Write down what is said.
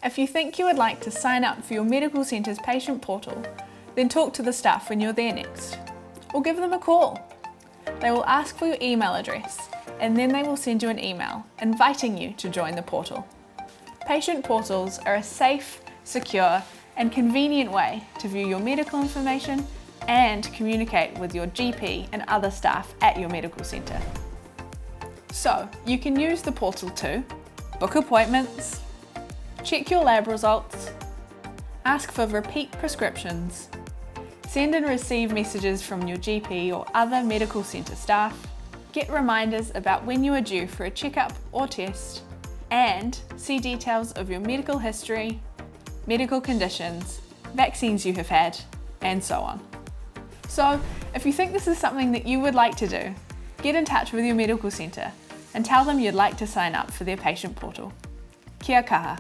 If you think you would like to sign up for your medical centre's patient portal, then talk to the staff when you're there next, or give them a call. They will ask for your email address, and then they will send you an email inviting you to join the portal. Patient portals are a safe, secure, and convenient way to view your medical information and communicate with your GP and other staff at your medical centre. So, you can use the portal to book appointments, check your lab results, ask for repeat prescriptions, send and receive messages from your GP or other medical centre staff, get reminders about when you are due for a checkup or test, and see details of your medical history, medical conditions, vaccines you have had, and so on. So, if you think this is something that you would like to do, get in touch with your medical centre and tell them you'd like to sign up for their patient portal. Kia kaha.